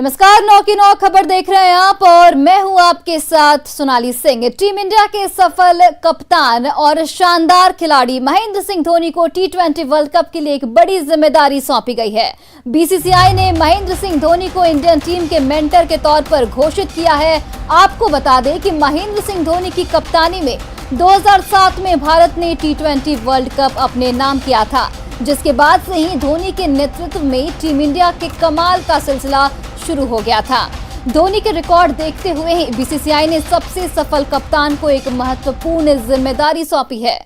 नमस्कार, 9 की 9 खबर देख रहे हैं आप और मैं हूं आपके साथ सोनाली सिंह। टीम इंडिया के सफल कप्तान और शानदार खिलाड़ी महेंद्र सिंह धोनी को T20 वर्ल्ड कप के लिए एक बड़ी जिम्मेदारी सौंपी गई है। बीसीसीआई ने महेंद्र सिंह धोनी को इंडियन टीम के मेंटर के तौर पर घोषित किया है। आपको बता दें कि महेंद्र सिंह धोनी की कप्तानी में 2007 में भारत ने T20 वर्ल्ड कप अपने नाम किया था, जिसके बाद से ही धोनी के नेतृत्व में टीम इंडिया के कमाल का सिलसिला शुरू हो गया था। धोनी के रिकॉर्ड देखते हुए ही बीसीसीआई ने सबसे सफल कप्तान को एक महत्वपूर्ण जिम्मेदारी सौंपी है।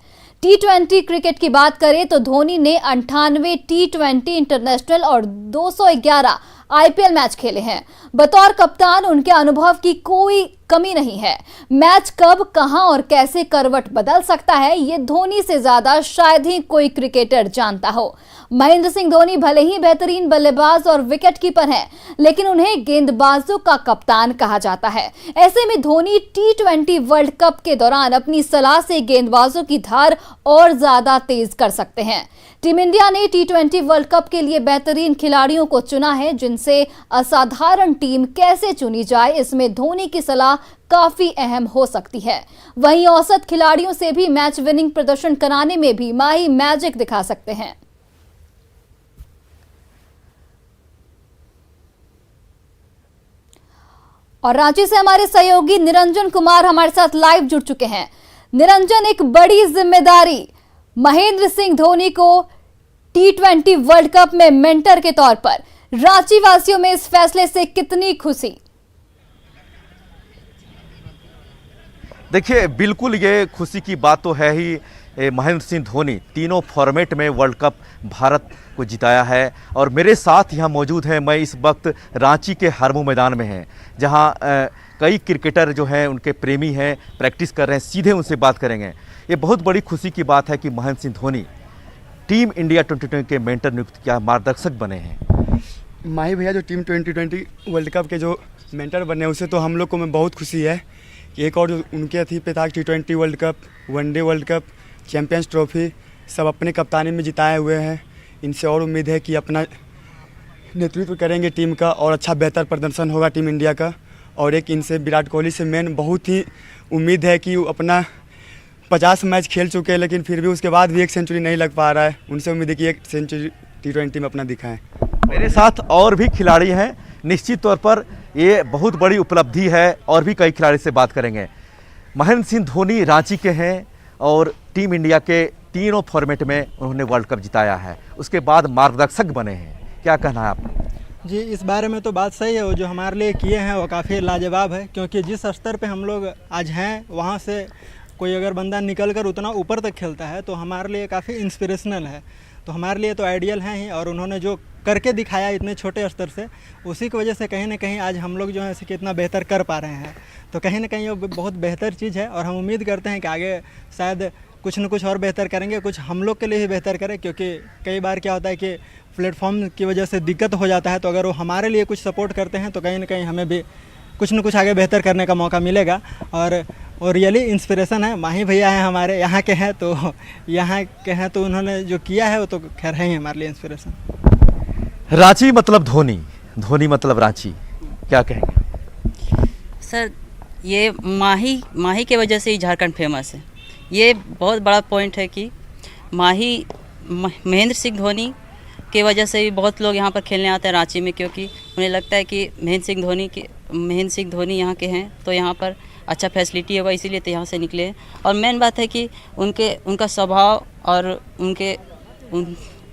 T20 क्रिकेट की बात करें तो धोनी ने 98 T20 इंटरनेशनल और 211 आईपीएल मैच खेले हैं। बतौर कप्तान उनके अनुभव की कोई कमी नहीं है। मैच कब, कहां और कैसे करवट बदल सकता है, ये धोनी से ज्यादा शायद ही कोई क्रिकेटर जानता हो। महेंद्र सिंह धोनी भले ही बेहतरीन बल्लेबाज और विकेट कीपर हैं, लेकिन उन्हें गेंदबाजों का कप्तान कहा जाता है। ऐसे में धोनी T20 वर्ल्ड कप के दौरान अपनी सलाह से गेंदबाजों की धार और ज्यादा तेज कर सकते हैं। टीम इंडिया ने T20 वर्ल्ड कप के लिए बेहतरीन खिलाड़ियों को चुना है, जिनसे असाधारण टीम कैसे चुनी जाए, इसमें धोनी की सलाह काफी अहम हो सकती है। वहीं औसत खिलाड़ियों से भी मैच विनिंग प्रदर्शन कराने में भी माही मैजिक दिखा सकते हैं। और रांची से हमारे सहयोगी निरंजन कुमार हमारे साथ लाइव जुड़ चुके हैं। निरंजन, एक बड़ी जिम्मेदारी महेंद्र सिंह धोनी को T20 वर्ल्ड कप में मेंटर के तौर पर, रांची वासियों में इस फैसले से कितनी खुशी? देखिए, बिल्कुल ये खुशी की बात तो है ही। महेंद्र सिंह धोनी तीनों फॉर्मेट में वर्ल्ड कप भारत को जिताया है और मेरे साथ यहाँ मौजूद हैं। मैं इस वक्त रांची के हरमू मैदान में हैं, जहाँ कई क्रिकेटर जो हैं उनके प्रेमी हैं, प्रैक्टिस कर रहे हैं। सीधे उनसे बात करेंगे। ये बहुत बड़ी खुशी की बात है कि महेंद्र सिंह धोनी टीम इंडिया 2020 के मेंटर नियुक्त किया, मार्गदर्शक बने हैं। माही भैया, जो टीम 2020 वर्ल्ड कप के जो मेंटर बने उसे तो हम लोग को में बहुत खुशी है कि एक और जो उनके थी पे था T20 world cup, one day world cup, champions trophy सब अपने कप्तानी में जिताए हुए हैं। इनसे और उम्मीद है कि अपना नेतृत्व करेंगे टीम का और अच्छा बेहतर प्रदर्शन होगा टीम इंडिया का। और एक इनसे विराट कोहली से मेन बहुत ही उम्मीद है कि अपना 50 मैच खेल चुके हैं, लेकिन फिर भी उसके बाद भी एक सेंचुरी नहीं लग पा रहा है। उनसे उम्मीद है कि एक सेंचुरी T20 में अपना दिखाएं। मेरे साथ और भी खिलाड़ी हैं। निश्चित तौर पर ये बहुत बड़ी उपलब्धि है और भी कई खिलाड़ी से बात करेंगे। महेंद्र सिंह धोनी रांची के हैं और टीम इंडिया के तीनों फॉर्मेट में उन्होंने वर्ल्ड कप जिताया है। उसके बाद मार्गदर्शक बने हैं। क्या कहना है आपका? जी, इस बारे में तो बात सही है। वो जो हमारे लिए किए हैं वो काफ़ी लाजवाब है, क्योंकि जिस स्तर पे हम लोग आज हैं वहाँ से कोई अगर बंदा निकल कर उतना ऊपर तक खेलता है तो हमारे लिए काफ़ी इंस्पिरेशनल है। तो हमारे लिए तो आइडियल हैं ही, और उन्होंने जो करके दिखाया इतने छोटे स्तर से, उसी की वजह से कहीं ना कहीं आज हम लोग जो है कितना बेहतर कर पा रहे हैं। तो कहीं ना कहीं वो बहुत बेहतर चीज़ है और हम उम्मीद करते हैं कि आगे शायद कुछ न कुछ और बेहतर करेंगे, कुछ हम लोग के लिए भी बेहतर करें। क्योंकि कई बार क्या होता है कि प्लेटफॉर्म की वजह से दिक्कत हो जाता है, तो अगर वो हमारे लिए कुछ सपोर्ट करते हैं तो कहीं ना कहीं हमें भी कुछ न कुछ आगे बेहतर करने का मौका मिलेगा। और रियली इंस्पिरेशन है। माही भैया हैं हमारे यहाँ के हैं, तो यहाँ के हैं तो उन्होंने जो किया है वो तो खैर है ही हमारे लिए इंस्पिरेशन। रांची मतलब धोनी, धोनी मतलब रांची, क्या कहेंगे? सर, ये माही के वजह से ही झारखंड फेमस है। ये बहुत बड़ा पॉइंट है कि महेंद्र सिंह धोनी के वजह से भी बहुत लोग यहाँ पर खेलने आते हैं रांची में, क्योंकि उन्हें लगता है कि महेंद्र सिंह धोनी यहाँ के हैं तो यहाँ पर अच्छा फैसिलिटी होगा, इसीलिए तो यहाँ से निकले हैं। और मेन बात है कि उनका स्वभाव और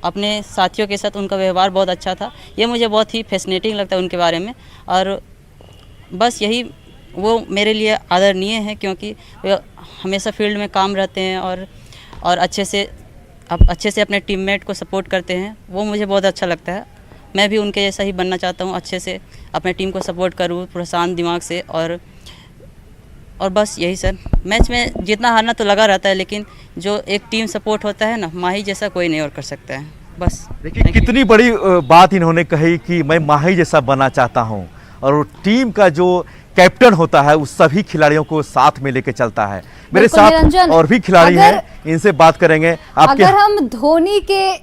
अपने साथियों के साथ उनका व्यवहार बहुत अच्छा था। ये मुझे बहुत ही फैसिनेटिंग लगता है उनके बारे में। और बस यही वो मेरे लिए आदरणीय है, क्योंकि वे हमेशा फील्ड में काम रहते हैं और अच्छे से अपने टीममेट को सपोर्ट करते हैं। वो मुझे बहुत अच्छा लगता है। मैं भी उनके जैसा ही बनना चाहता हूँ, अच्छे से अपने टीम को सपोर्ट करूँ पूरा शांत दिमाग से। और बस यही सर, मैच में जितना हारना तो लगा रहता है, लेकिन जो एक टीम सपोर्ट होता है ना, माही जैसा कोई नहीं और कर सकता है। बस देखिए, कितनी बड़ी बात इन्होंने कही कि मैं माही जैसा बनना चाहता हूँ, और टटीम का जो कैप्टन होता है उस सभी खिलाड़ियों को साथ में लेके चलता है। मेरे साथ और भी खिलाड़ी हैं, इनसे बात करेंगे। अगर हम धोनी के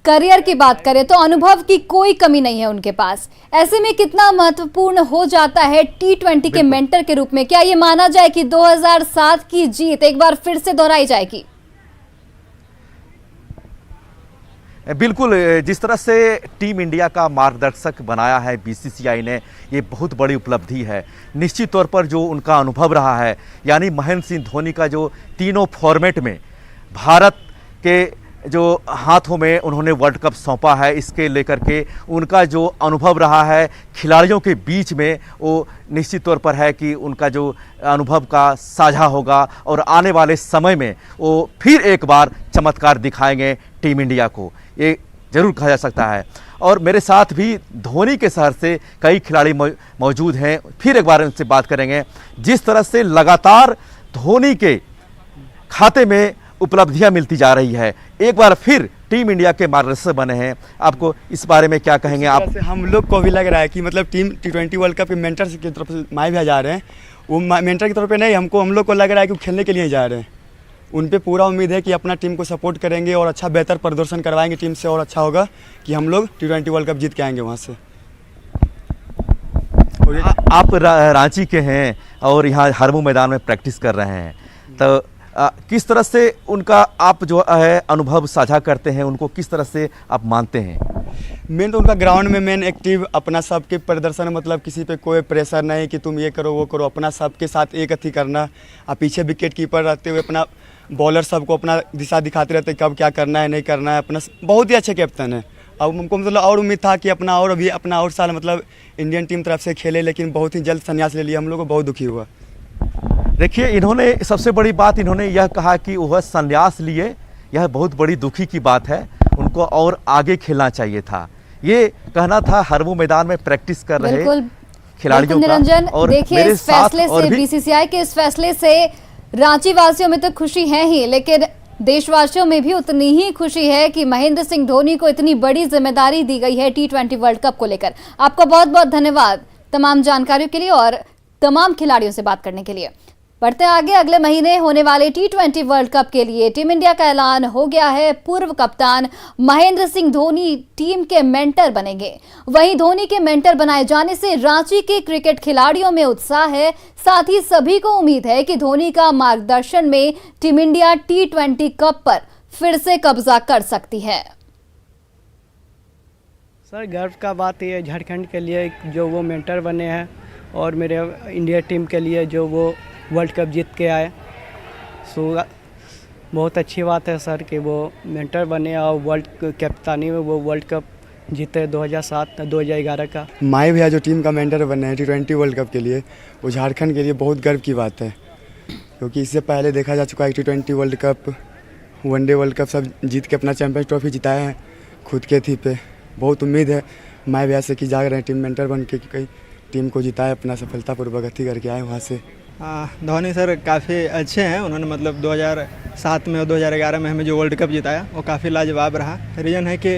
करियर की बात करें तो अनुभव की कोई कमी नहीं है उनके पास। ऐसे में कितना महत्वपूर्ण हो जाता है T20 के मेंटर के रूप में? क्या ये माना जाए कि 2007 की जीत एक बार फिर से दोहराई जाएगी? बिल्कुल, जिस तरह से टीम इंडिया का मार्गदर्शक बनाया है बीसीसीआई ने, ये बहुत बड़ी उपलब्धि है। निश्चित तौर पर जो उनका अनुभव रहा है, यानी महेंद्र सिंह धोनी का जो तीनों फॉर्मेट में भारत के जो हाथों में उन्होंने वर्ल्ड कप सौंपा है, इसके लेकर के उनका जो अनुभव रहा है खिलाड़ियों के बीच में, वो निश्चित तौर पर है कि उनका जो अनुभव का साझा होगा और आने वाले समय में वो फिर एक बार चमत्कार दिखाएंगे टीम इंडिया को, ये ज़रूर कहा जा सकता है। और मेरे साथ भी धोनी के शहर से कई खिलाड़ी मौजूद हैं, फिर एक बार उनसे बात करेंगे। जिस तरह से लगातार धोनी के खाते में उपलब्धियां मिलती जा रही है, एक बार फिर टीम इंडिया के मार्गदर्शक बने हैं, आपको इस बारे में क्या कहेंगे आप? हम लोग को भी लग रहा है कि मतलब टीम T20 वर्ल्ड कप के मेंटर की तरफ से माए भी जा रहे हैं, वो मेंटर की तरफ पे नहीं, हम लोग को लग रहा है कि वो खेलने के लिए जा रहे हैं। उन पे पूरा उम्मीद है कि अपना टीम को सपोर्ट करेंगे और अच्छा बेहतर प्रदर्शन करवाएंगे टीम से, और अच्छा होगा कि हम लोग T20 वर्ल्ड कप जीत के आएंगे वहाँ से। आप रांची के हैं और यहाँ हरमू मैदान में प्रैक्टिस कर रहे हैं, तो किस तरह से उनका आप जो है अनुभव साझा करते हैं, उनको किस तरह से आप मानते हैं? मेन तो उनका ग्राउंड में मेन एक्टिव, अपना सबके प्रदर्शन, मतलब किसी पे कोई प्रेशर नहीं कि तुम ये करो वो करो, अपना सबके साथ एक अथी करना। आप पीछे विकेट कीपर रहते हुए अपना बॉलर सबको अपना दिशा दिखाते रहते कब क्या करना है नहीं करना है। अपना बहुत ही अच्छे कैप्टन है। अब हमको मतलब और उम्मीद था कि अपना और अभी अपना और साल मतलब इंडियन टीम तरफ से खेले, लेकिन बहुत ही जल्द संन्यास ले लिया। हम लोग को बहुत दुखी हुआ। देखिए, इन्होंने सबसे बड़ी बात इन्होंने यह कहा कि वह संन्यास लिए, यह बहुत बड़ी दुखी की बात है, उनको और आगे खेलना चाहिए था, ये कहना था हरमू मैदान में प्रैक्टिस कर रहे खिलाड़ियों का। निरंजन, और देखिए इस फैसले से, बीसीसीआई के इस फैसले से रांची वासियों में तो खुशी है ही, लेकिन देशवासियों में भी उतनी ही खुशी है कि महेंद्र सिंह धोनी को इतनी बड़ी जिम्मेदारी दी गई है T20 वर्ल्ड कप को लेकर। आपका बहुत बहुत धन्यवाद तमाम जानकारियों के लिए और तमाम खिलाड़ियों से बात करने के लिए। बढ़ते आगे, अगले महीने होने वाले T20 वर्ल्ड कप के लिए टीम इंडिया का ऐलान हो गया है। पूर्व कप्तान महेंद्र सिंह धोनी टीम के मेंटर बनेंगे। वहीं धोनी के मेंटर बनाए जाने से रांची के क्रिकेट खिलाड़ियों में उत्साह है, साथ ही सभी को उम्मीद है कि धोनी का मार्गदर्शन में टीम इंडिया T20 कप पर फिर से कब्जा कर सकती है। सर, गर्व का बात यह है झारखंड के लिए जो वो मेंटर बने हैं और मेरे इंडिया टीम के लिए जो वो वर्ल्ड कप जीत के आए। सो बहुत अच्छी बात है सर कि वो मेंटर बने और वर्ल्ड कप्तानी में वो वर्ल्ड कप जीते 2007-2011 का। माए भैया जो टीम का मेंटर बने हैं T20 वर्ल्ड कप के लिए, वो झारखंड के लिए बहुत गर्व की बात है, क्योंकि इससे पहले देखा जा चुका है T20 world cup, one day world cup सब जीत के अपना चैंपियंस ट्रॉफी जिताए हैं खुद के थी पे। बहुत उम्मीद है माए भैया से कि जा रहे हैं टीम मेंटर बन के कई टीम को जिताए, अपना सफलतापूर्वक अथी करके आए वहाँ से। धोनी सर काफ़ी अच्छे हैं। उन्होंने मतलब 2007 में और 2011 में हमें जो वर्ल्ड कप जिताया वो काफ़ी लाजवाब रहा। रीज़न है कि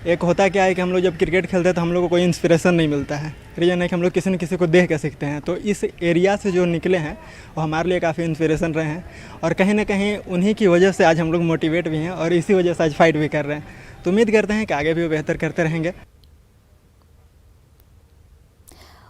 एक होता क्या है कि हम लोग जब क्रिकेट खेलते हैं तो हम लोग को कोई इंस्पिरेशन नहीं मिलता है। रीज़न है कि हम लोग किसी न किसी को देख के सीखते हैं, तो इस एरिया से जो निकले हैं वो हमारे लिए काफ़ी इंस्पिरेशन रहे हैं और कहीं ना कहीं उन्हीं की वजह से आज हम लोग मोटिवेट भी हैं और इसी वजह से आज फाइट भी कर रहे हैं। तो उम्मीद करते हैं कि आगे भी वो बेहतर करते रहेंगे।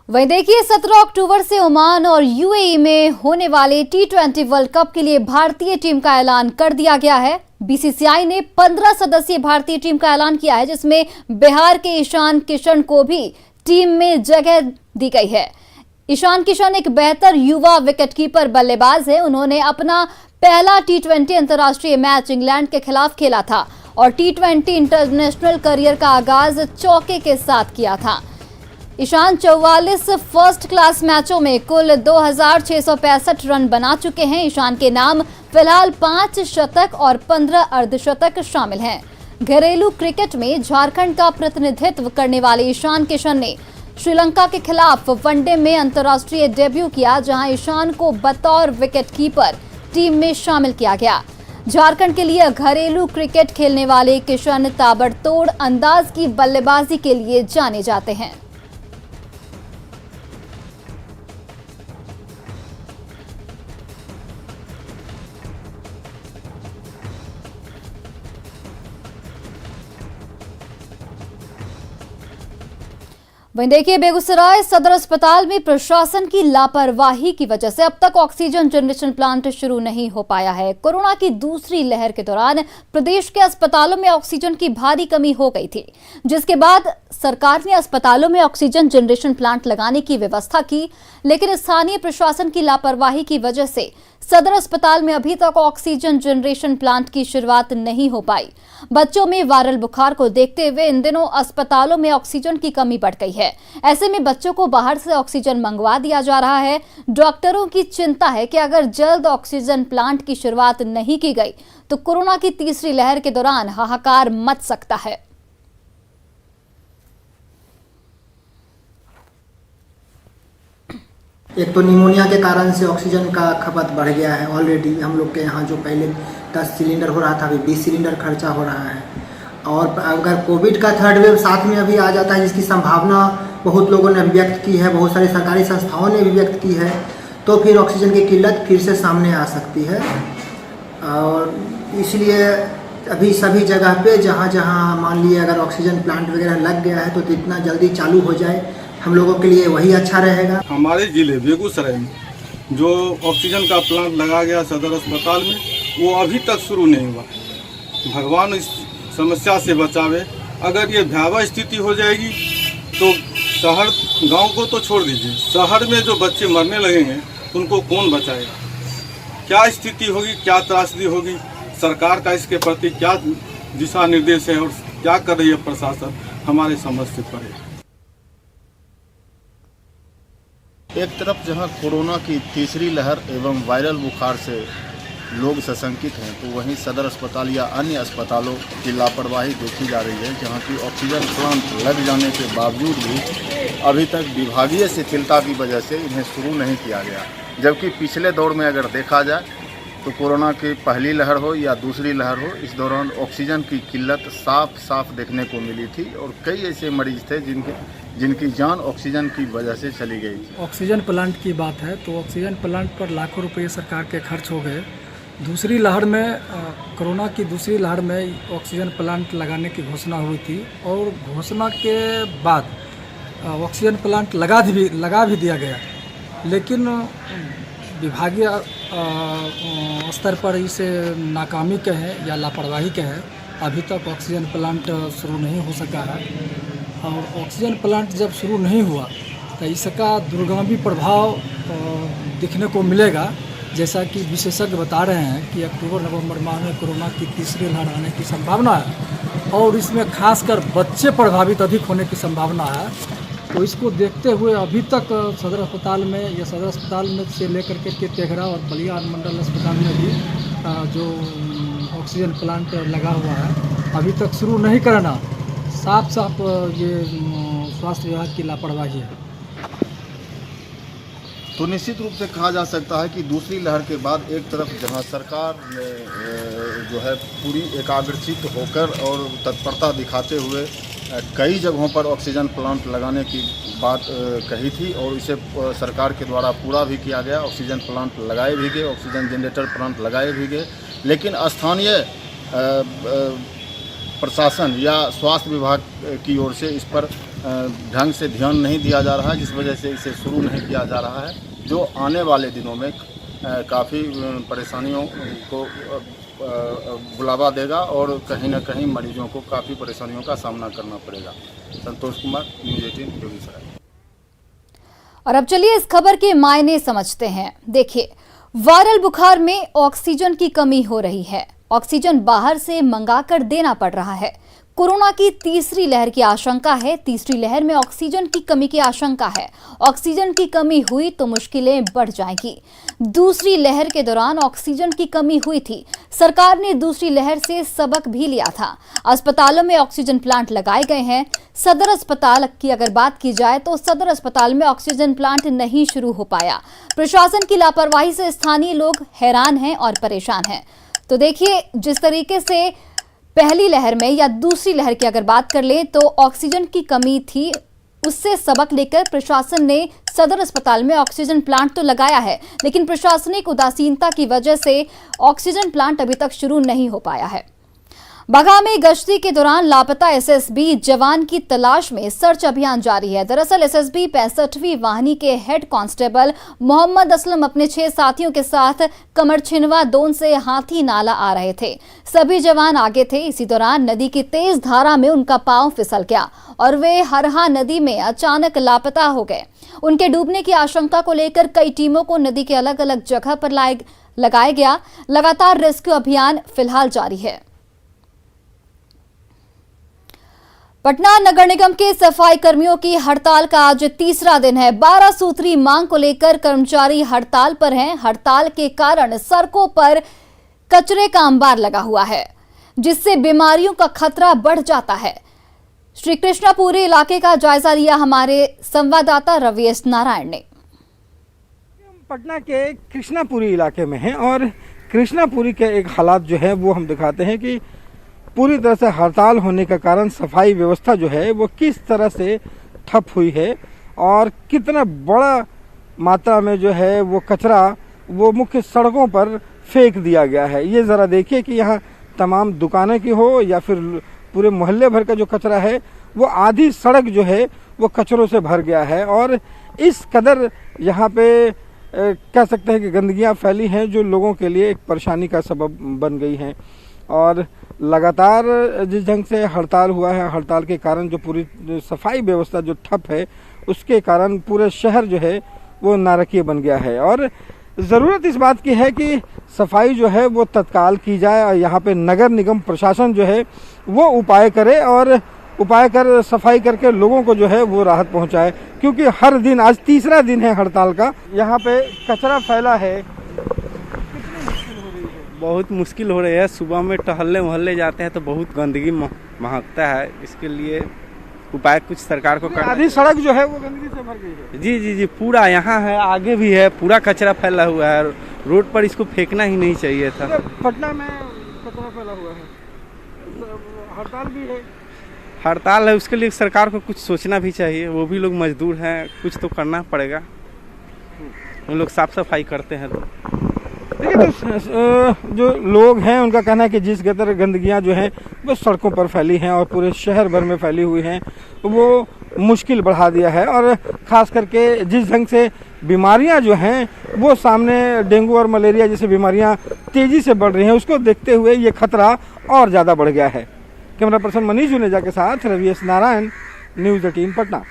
वहीं देखिए 17 अक्टूबर से ओमान और यूएई में होने वाले T20 वर्ल्ड कप के लिए भारतीय टीम का ऐलान कर दिया गया है। बीसीसीआई ने 15 सदस्यीय भारतीय टीम का ऐलान किया है, जिसमें बिहार के ईशान किशन को भी टीम में जगह दी गई है। ईशान किशन एक बेहतर युवा विकेटकीपर बल्लेबाज है। उन्होंने अपना पहला T20 अंतर्राष्ट्रीय मैच इंग्लैंड के खिलाफ खेला था और T20 इंटरनेशनल करियर का आगाज चौके के साथ किया था। ईशान 44 फर्स्ट क्लास मैचों में कुल 2665 रन बना चुके हैं। ईशान के नाम फिलहाल 5 शतक और 15 अर्धशतक शामिल हैं। घरेलू क्रिकेट में झारखंड का प्रतिनिधित्व करने वाले ईशान किशन ने श्रीलंका के खिलाफ वनडे में अंतर्राष्ट्रीय डेब्यू किया, जहां ईशान को बतौर विकेटकीपर टीम में शामिल किया गया। झारखंड के लिए घरेलू क्रिकेट खेलने वाले किशन ताबड़तोड़ अंदाज की बल्लेबाजी के लिए जाने जाते हैं। वहीं देखिए, बेगूसराय सदर अस्पताल में प्रशासन की लापरवाही की वजह से अब तक ऑक्सीजन जनरेशन प्लांट शुरू नहीं हो पाया है। कोरोना की दूसरी लहर के दौरान प्रदेश के अस्पतालों में ऑक्सीजन की भारी कमी हो गई थी, जिसके बाद सरकार ने अस्पतालों में ऑक्सीजन जनरेशन प्लांट लगाने की व्यवस्था की, लेकिन स्थानीय प्रशासन की लापरवाही की वजह से सदर अस्पताल में अभी तक ऑक्सीजन जनरेशन प्लांट की शुरुआत नहीं हो पाई। बच्चों में वायरल बुखार को देखते हुए इन दिनों अस्पतालों में ऑक्सीजन की कमी बढ़ गई है। ऐसे में बच्चों को बाहर से ऑक्सीजन मंगवा दिया जा रहा है। डॉक्टरों की चिंता है कि अगर जल्द ऑक्सीजन प्लांट की शुरुआत नहीं की गई तो कोरोना की तीसरी लहर के दौरान हाहाकार मच सकता है। एक तो निमोनिया के कारण से ऑक्सीजन का खपत बढ़ गया है। ऑलरेडी हम लोग के यहाँ जो पहले 10 सिलेंडर हो रहा था, अभी 20 सिलेंडर खर्चा हो रहा है। और अगर कोविड का थर्ड वेव साथ में अभी आ जाता है, जिसकी संभावना बहुत लोगों ने व्यक्त की है, बहुत सारी सरकारी संस्थाओं ने भी व्यक्त की है, तो फिर ऑक्सीजन की किल्लत फिर से सामने आ सकती है। और इसलिए अभी सभी जगह पे जहाँ जहाँ मान लिए अगर ऑक्सीजन प्लांट वगैरह लग गया है तो जितना जल्दी चालू हो जाए हम लोगों के लिए वही अच्छा रहेगा। हमारे ज़िले बेगूसराय में जो ऑक्सीजन का प्लांट लगा गया सदर अस्पताल में, वो अभी तक शुरू नहीं हुआ। भगवान इस समस्या से बचावे। अगर ये भयावह स्थिति हो जाएगी तो शहर गांव को तो छोड़ दीजिए, शहर में जो बच्चे मरने लगेंगे उनको कौन बचाएगा? क्या स्थिति होगी, क्या त्रासदी होगी? सरकार का इसके प्रति क्या दिशा निर्देश है और क्या कर रही है प्रशासन, हमारे समझ से परे। एक तरफ जहां कोरोना की तीसरी लहर एवं वायरल बुखार से लोग सशंकित हैं, तो वहीं सदर अस्पताल या अन्य अस्पतालों की लापरवाही देखी जा रही है, जहां की ऑक्सीजन प्लांट लग जाने के बावजूद भी अभी तक विभागीय शिथिलता की वजह से इन्हें शुरू नहीं किया गया। जबकि पिछले दौर में अगर देखा जाए तो कोरोना की पहली लहर हो या दूसरी लहर हो, इस दौरान ऑक्सीजन की किल्लत साफ देखने को मिली थी और कई ऐसे मरीज थे जिनकी जान ऑक्सीजन की वजह से चली गई थी। ऑक्सीजन प्लांट की बात है तो ऑक्सीजन प्लांट पर लाखों रुपए सरकार के खर्च हो गए। दूसरी लहर में कोरोना की दूसरी लहर में ऑक्सीजन प्लांट लगाने की घोषणा हुई थी और घोषणा के बाद ऑक्सीजन प्लांट लगा भी दिया गया, लेकिन विभागीय स्तर पर इसे नाकामी कहें या लापरवाही कहें, अभी तक ऑक्सीजन प्लांट शुरू नहीं हो सका है। और ऑक्सीजन प्लांट जब शुरू नहीं हुआ तो इसका दूरगामी प्रभाव दिखने को मिलेगा, जैसा कि विशेषज्ञ बता रहे हैं कि अक्टूबर-नवंबर माह में कोरोना की तीसरी लहर आने की संभावना है और इसमें खासकर बच्चे प्रभावित अधिक होने की संभावना है। तो इसको देखते हुए अभी तक सदर अस्पताल में या सदर अस्पताल में से लेकर के तेघरा और बलिया अनुमंडल अस्पताल में भी जो ऑक्सीजन प्लांट लगा हुआ है, अभी तक शुरू नहीं करना साफ ये स्वास्थ्य विभाग की लापरवाही है। तो निश्चित रूप से कहा जा सकता है कि दूसरी लहर के बाद एक तरफ जहां सरकार ने जो है पूरी एकाग्रचित होकर और तत्परता दिखाते हुए कई जगहों पर ऑक्सीजन प्लांट लगाने की बात कही थी और इसे सरकार के द्वारा पूरा भी किया गया। ऑक्सीजन प्लांट लगाए भी गए, ऑक्सीजन जनरेटर प्लांट लगाए भी गए, लेकिन स्थानीय प्रशासन या स्वास्थ्य विभाग की ओर से इस पर ढंग से ध्यान नहीं दिया जा रहा है, जिस वजह से इसे शुरू नहीं किया जा रहा है, जो आने वाले दिनों में काफ़ी परेशानियों को बुलावा देगा और कहीं ना कहीं मरीजों को काफ़ी परेशानियों का सामना करना पड़ेगा। संतोष कुमार, न्यूज़ 18 बेगूसराय। और अब चलिए इस खबर के मायने समझते हैं। देखिए, वायरल बुखार में ऑक्सीजन की कमी हो रही है, ऑक्सीजन बाहर से मंगाकर देना पड़ रहा है। कोरोना की तीसरी लहर की आशंका है, तीसरी लहर में ऑक्सीजन की कमी की आशंका है। ऑक्सीजन की कमी हुई तो मुश्किलें बढ़ जाएंगी। दूसरी लहर के दौरान ऑक्सीजन की कमी हुई थी, सरकार ने दूसरी लहर से सबक भी लिया था। अस्पतालों में ऑक्सीजन प्लांट लगाए गए हैं। सदर अस्पताल की अगर बात की जाए तो सदर अस्पताल में ऑक्सीजन प्लांट नहीं शुरू हो पाया। प्रशासन की लापरवाही से स्थानीय लोग हैरान हैं और परेशान हैं। तो देखिए, जिस तरीके से पहली लहर में या दूसरी लहर की अगर बात कर लें तो ऑक्सीजन की कमी थी, उससे सबक लेकर प्रशासन ने सदर अस्पताल में ऑक्सीजन प्लांट तो लगाया है, लेकिन प्रशासनिक उदासीनता की वजह से ऑक्सीजन प्लांट अभी तक शुरू नहीं हो पाया है। बगहा में गश्ती के दौरान लापता एसएसबी जवान की तलाश में सर्च अभियान जारी है। दरअसल एसएसबी 65वीं वाहिनी के हेड कांस्टेबल मोहम्मद असलम अपने 6 साथियों के साथ कमरछिनवा दोन से हाथी नाला आ रहे थे। सभी जवान आगे थे। इसी दौरान नदी की तेज धारा में उनका पांव फिसल गया और वे हरहा नदी में अचानक लापता हो गए। उनके डूबने की आशंका को लेकर कई टीमों को नदी के अलग अलग जगह पर लगाया गया। लगातार रेस्क्यू अभियान फिलहाल जारी है। पटना नगर निगम के सफाई कर्मियों की हड़ताल का आज तीसरा दिन है। 12 सूत्री मांग को लेकर कर्मचारी हड़ताल पर हैं। हड़ताल के कारण सड़कों पर कचरे का अंबार लगा हुआ है, जिससे बीमारियों का खतरा बढ़ जाता है। श्री कृष्णापुरी इलाके का जायजा लिया हमारे संवाददाता रवीश नारायण ने। पटना के कृष्णापुरी इलाके में हैं और कृष्णापुरी के एक हालात जो है वो हम दिखाते हैं कि पूरी तरह से हड़ताल होने का कारण सफाई व्यवस्था जो है वो किस तरह से ठप हुई है और कितना बड़ा मात्रा में जो है वो कचरा वो मुख्य सड़कों पर फेंक दिया गया है। ये ज़रा देखिए कि यहाँ तमाम दुकानें की हो या फिर पूरे मोहल्ले भर का जो कचरा है वो आधी सड़क जो है वो कचरों से भर गया है और इस कदर यहाँ पे कह सकते हैं कि गंदगियाँ फैली हैं जो लोगों के लिए एक परेशानी का सबब बन गई हैं। और लगातार जिस ढंग से हड़ताल हुआ है, हड़ताल के कारण जो पूरी सफाई व्यवस्था जो ठप है उसके कारण पूरे शहर जो है वो नारकीय बन गया है और ज़रूरत इस बात की है कि सफाई जो है वो तत्काल की जाए और यहाँ पे नगर निगम प्रशासन जो है वो उपाय करे और उपाय कर सफाई करके लोगों को जो है वो राहत पहुँचाए, क्योंकि हर दिन आज तीसरा दिन है हड़ताल का। यहाँ पे कचरा फैला है, बहुत मुश्किल हो रही है। सुबह में टहलने मोहल्ले जाते हैं तो बहुत गंदगी महकता है। इसके लिए उपाय कुछ सरकार को करना। आधी सड़क जो है वो गंदगी से भर गई है। जी जी जी, पूरा यहाँ है, आगे भी है, पूरा कचरा फैला हुआ है। रोड पर इसको फेंकना ही नहीं चाहिए था। पटना में कचरा फैला हुआ है, हड़ताल भी है। हड़ताल है, उसके लिए सरकार को कुछ सोचना भी चाहिए। वो भी लोग मजदूर हैं, कुछ तो करना पड़ेगा। हम लोग साफ सफाई करते हैं तो देखिए, तो जो लोग हैं उनका कहना है कि जिस कदर गंदगियां जो हैं वो सड़कों पर फैली हैं और पूरे शहर भर में फैली हुई हैं वो मुश्किल बढ़ा दिया है और ख़ास करके जिस ढंग से बीमारियां जो हैं वो सामने डेंगू और मलेरिया जैसी बीमारियां तेज़ी से बढ़ रही हैं, उसको देखते हुए ये खतरा और ज़्यादा बढ़ गया है। कैमरा पर्सन मनीष जुनेजा के साथ रवीश नारायण, न्यूज़ 18 पटना।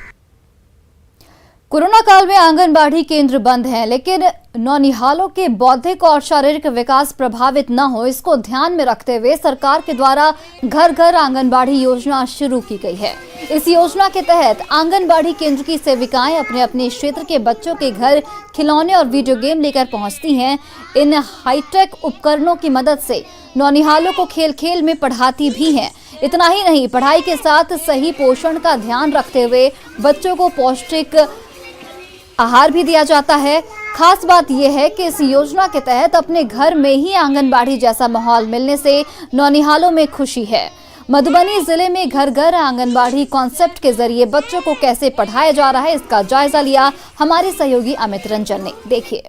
कोरोना काल में आंगनबाड़ी केंद्र बंद हैं, लेकिन नौनिहालों के बौद्धिक और शारीरिक विकास प्रभावित न हो, इसको ध्यान में रखते हुए सरकार के द्वारा घर घर आंगनबाड़ी योजना शुरू की गई है। इस योजना के तहत आंगनबाड़ी केंद्र की सेविकाएं अपने अपने क्षेत्र के बच्चों के घर खिलौने और वीडियो गेम लेकर पहुंचती हैं। इन हाईटेक उपकरणों की मदद से नौनिहालों को खेल खेल में पढ़ाती भी हैं। इतना ही नहीं, पढ़ाई के साथ सही पोषण का ध्यान रखते हुए बच्चों को पौष्टिक आहार भी दिया जाता है। खास बात यह है कि इस योजना के तहत अपने घर में ही आंगनबाड़ी जैसा माहौल मिलने से नौनिहालों में खुशी है। मधुबनी जिले में घर घर आंगनबाड़ी कॉन्सेप्ट के जरिए बच्चों को कैसे पढ़ाया जा रहा है, इसका जायजा लिया हमारे सहयोगी अमित रंजन ने। देखिए,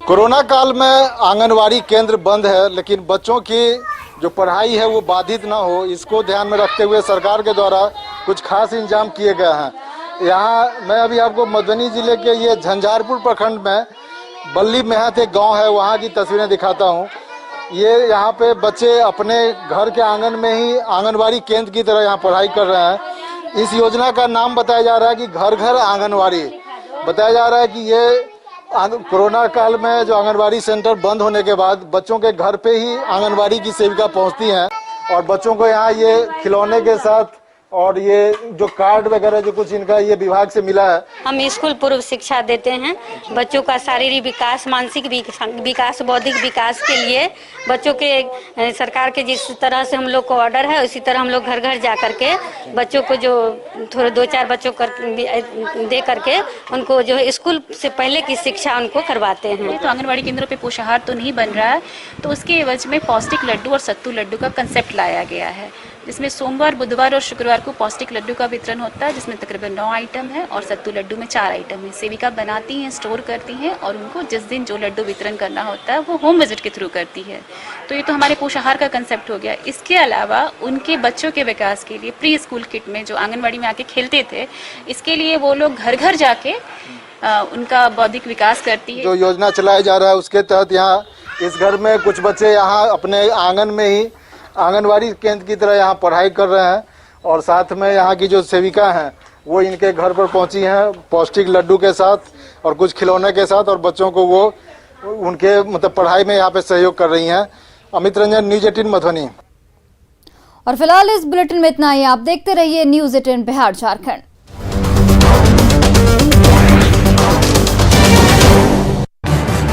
कोरोना काल में आंगनबाड़ी केंद्र बंद है, लेकिन बच्चों की जो पढ़ाई है वो बाधित ना हो, इसको ध्यान में रखते हुए सरकार के द्वारा कुछ खास इंतजाम किए गए हैं। यहाँ मैं अभी आपको मधुबनी जिले के ये झंझारपुर प्रखंड में बल्ली मेहत एक गांव है, वहाँ की तस्वीरें दिखाता हूँ। ये यहाँ पे बच्चे अपने घर के आंगन में ही आंगनबाड़ी केंद्र की तरह यहाँ पढ़ाई कर रहे हैं। इस योजना का नाम बताया जा रहा है कि घर घर आंगनबाड़ी। बताया जा रहा है कि ये कोरोना काल में जो आंगनबाड़ी सेंटर बंद होने के बाद बच्चों के घर पे ही आंगनबाड़ी की सेविका पहुँचती हैं और बच्चों को यहाँ ये खिलौने के साथ और ये जो कार्ड वगैरह जो कुछ इनका ये विभाग से मिला है। हम स्कूल पूर्व शिक्षा देते हैं। बच्चों का शारीरिक विकास, मानसिक विकास, बौद्धिक विकास के लिए बच्चों के सरकार के जिस तरह से हम लोग को ऑर्डर है उसी तरह हम लोग घर घर जा करके बच्चों को जो थोड़े 2-4 बच्चों दे करके उनको जो है स्कूल से पहले की शिक्षा उनको करवाते हैं। तो आंगनबाड़ी केंद्रों पे पोषाहार तो नहीं बन रहा है, तो उसके एवज में पौष्टिक लड्डू और सत्तू लड्डू का कंसेप्ट लाया गया है। जिसमें सोमवार, बुधवार और शुक्रवार को पौष्टिक लड्डू का वितरण होता है, जिसमें तकरीबन 9 आइटम है और सत्तू लड्डू में 4 आइटम है। सेविका बनाती हैं, स्टोर करती हैं और उनको जिस दिन जो लड्डू वितरण करना होता है वो होम विजिट के थ्रू करती है। तो ये तो हमारे पोषाहार का कंसेप्ट हो गया। इसके अलावा उनके बच्चों के विकास के लिए प्री स्कूल किट में जो आंगनबाड़ी में आके खेलते थे, इसके लिए वो लोग घर घर जाके उनका बौद्धिक विकास करती है। जो योजना चलाया जा रहा है उसके तहत यहाँ इस घर में कुछ बच्चे यहाँ अपने आंगन में ही आंगनवाड़ी केंद्र की तरह यहाँ पढ़ाई कर रहे हैं और साथ में यहाँ की जो सेविका हैं वो इनके घर पर पहुँची हैं पौष्टिक लड्डू के साथ और कुछ खिलौने के साथ और बच्चों को वो उनके मतलब पढ़ाई में यहाँ पे सहयोग कर रही हैं। अमित रंजन, न्यूज़ 18 मधुबनी। और फिलहाल इस बुलेटिन में इतना ही। आप देखते रहिए न्यूज़ 18 बिहार झारखंड।